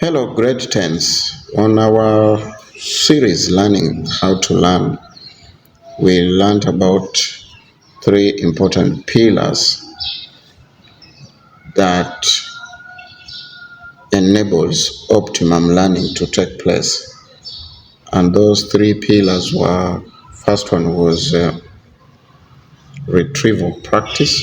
Hello, grade 10s. On our series Learning How to Learn, we learned about three important pillars that enables optimum learning to take place. And those three pillars were, first one was retrieval practice.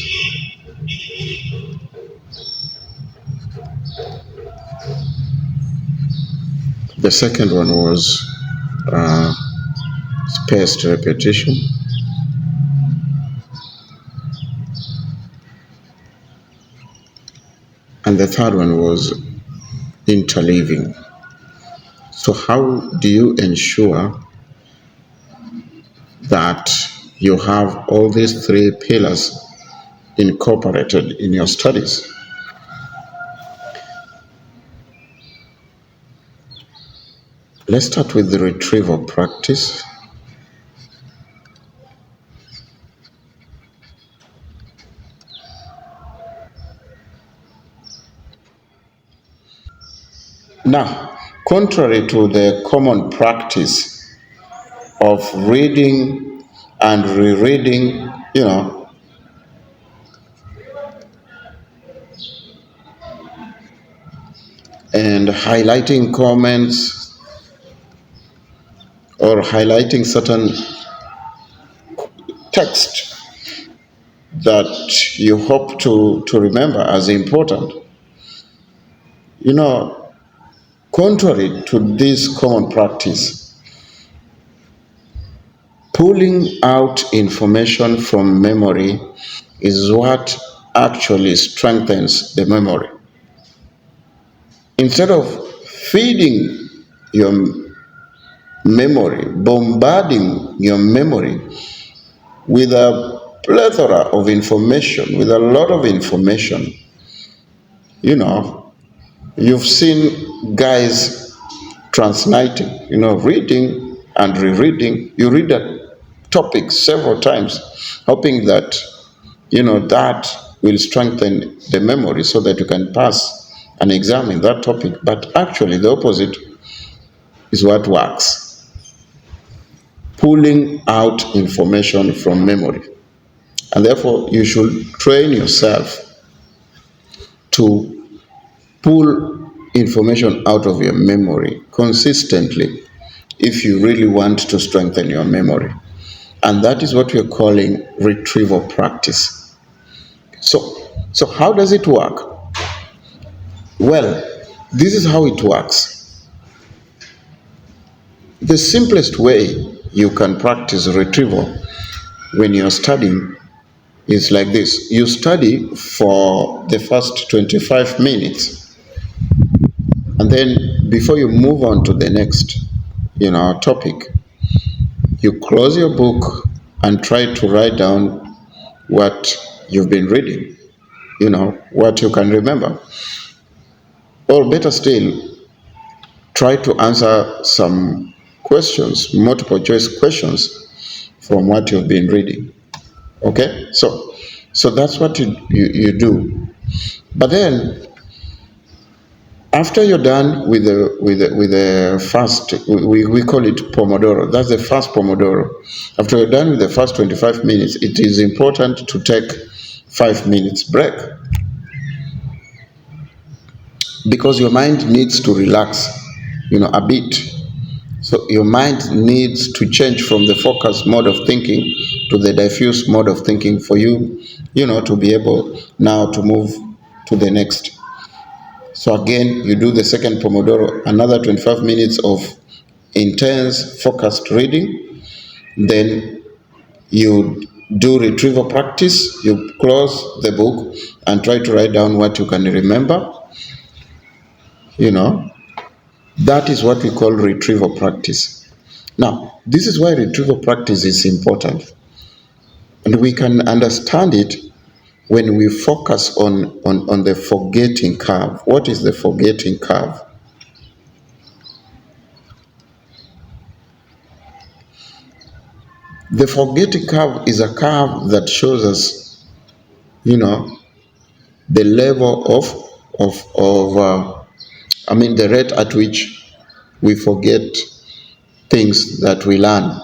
The second one was uh, spaced repetition. And the third one was interleaving. So how do you ensure that you have all these three pillars incorporated in your studies? Let's start with the retrieval practice. Now, contrary to the common practice of reading and rereading, and highlighting comments or highlighting certain text that you hope to remember as important, you know, contrary to this common practice, pulling out information from memory is what actually strengthens the memory. Instead of feeding your memory, bombarding your memory with a plethora of information, with a lot of information, you've seen guys translating, reading and rereading. You read that topic several times, hoping that, that will strengthen the memory so that you can pass and examine that topic. But actually, the opposite is what works: pulling out information from memory. And therefore, you should train yourself to pull information out of your memory consistently if you really want to strengthen your memory. And that is what we're calling retrieval practice. So how does it work? Well, this is how it works. The simplest way you can practice retrieval when you're studying is like this. You study for the first 25 minutes, and then before you move on to the next, topic, you close your book and try to write down what you've been reading, what you can remember. Or better still, try to answer some questions, multiple choice questions from what you've been reading. Okay? So that's what you do. But then after you're done with the first, we call it Pomodoro. That's the first Pomodoro. After you're done with the first 25 minutes, it is important to take 5 minutes break, because your mind needs to relax, a bit. So your mind needs to change from the focused mode of thinking to the diffuse mode of thinking for you, to be able now to move to the next. So again, you do the second Pomodoro, another 25 minutes of intense focused reading. Then you do retrieval practice. You close the book and try to write down what you can remember. That is what we call retrieval practice. Now, this is why retrieval practice is important. And we can understand it when we focus on the forgetting curve. What is the forgetting curve? The forgetting curve is a curve that shows us, the level of I mean, the rate at which we forget things that we learn.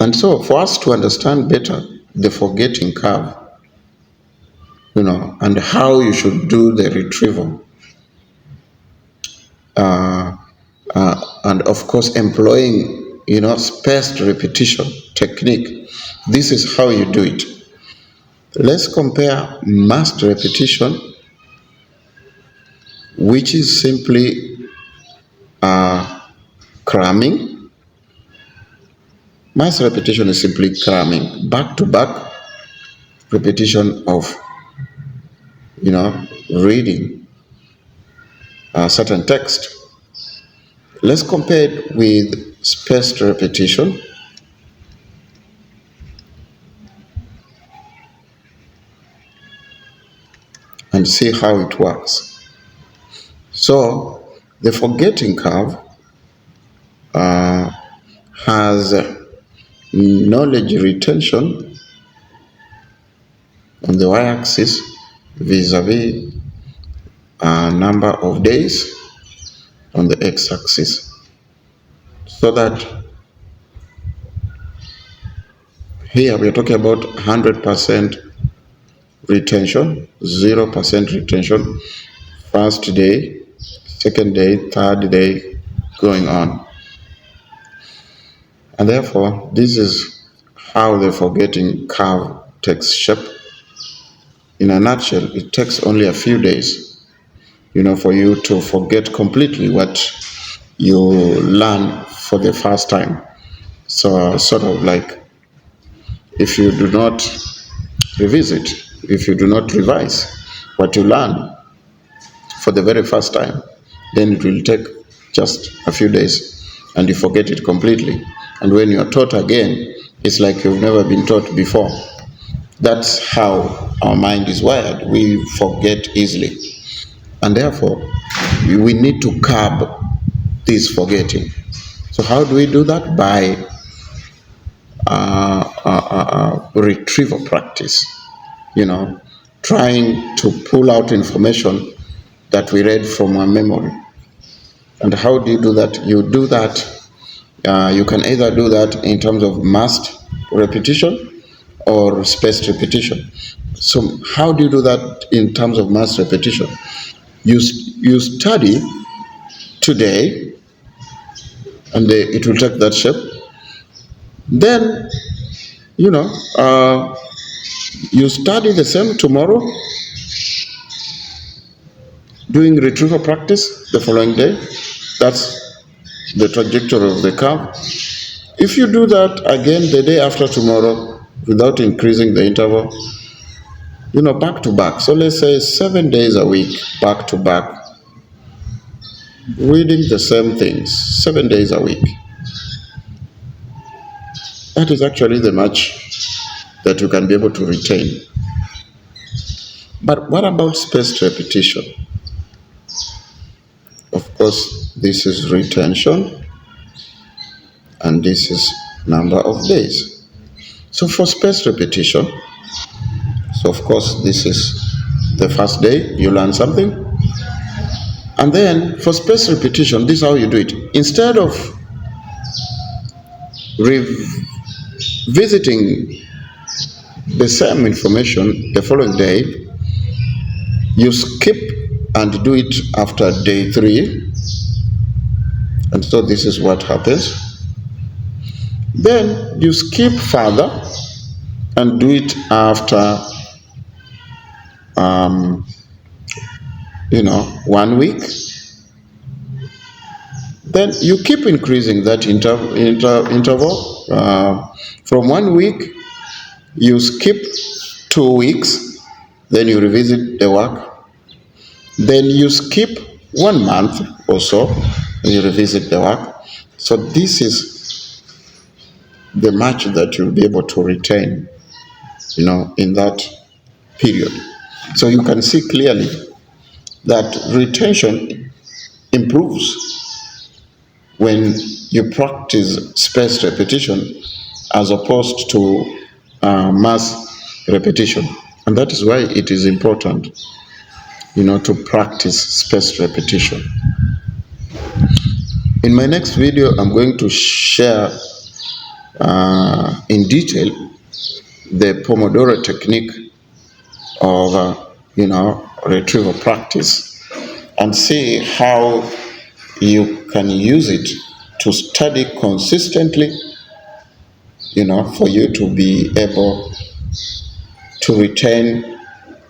And so, for us to understand better the forgetting curve, and how you should do the retrieval, and of course, employing, spaced repetition technique, this is how you do it. Let's compare massed repetition, which is simply cramming. Mass repetition is simply cramming, back to back repetition of, reading a certain text. Let's compare it with spaced repetition. And see how it works. So, the forgetting curve has knowledge retention on the y-axis vis-a-vis number of days on the x-axis, so that here we are talking about 100% retention, 0% retention, first day, second day, third day, going on. And therefore, this is how the forgetting curve takes shape. In a nutshell, it takes only a few days, for you to forget completely what you learn for the first time. So, sort of like, if you do not revisit, if you do not revise what you learn for the very first time, then it will take just a few days and you forget it completely. And when you are taught again, it's like you've never been taught before. That's how our mind is wired. We forget easily. And therefore, we need to curb this forgetting. So how do we do that? By retrieval practice, trying to pull out information that we read from our memory. And how do you do that? You do that, you can either do that in terms of massed repetition or spaced repetition. So how do you do that in terms of mass repetition? You study today, and it will take that shape. Then, you study the same tomorrow, doing retrieval practice the following day. That's the trajectory of the curve. If you do that again the day after tomorrow without increasing the interval, back to back. So let's say 7 days a week, back to back, reading the same things 7 days a week. That is actually the much that you can be able to retain. But what about spaced repetition? Of course, this is retention, and this is number of days. So for spaced repetition, so of course this is the first day you learn something. And then for spaced repetition, this is how you do it. Instead of revisiting the same information the following day, you skip and do it after day 3. And so this is what happens. Then you skip further and do it after 1 week. Then you keep increasing that interval. From 1 week, you skip 2 weeks, then you revisit the work. Then you skip 1 month or so, and you revisit the work. So this is the much that you'll be able to retain, in that period. So you can see clearly that retention improves when you practice spaced repetition as opposed to mass repetition. And that is why it is important to practice spaced repetition. In my next video, I'm going to share in detail the Pomodoro technique of retrieval practice, and see how you can use it to study consistently, for you to be able to retain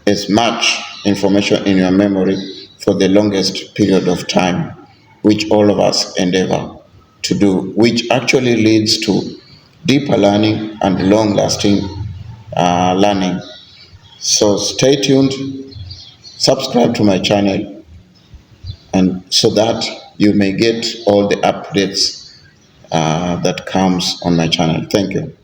as much information in your memory for the longest period of time, which all of us endeavor to do, which actually leads to deeper learning and long-lasting learning. So stay tuned, subscribe to my channel, and so that you may get all the updates that comes on my channel. Thank you.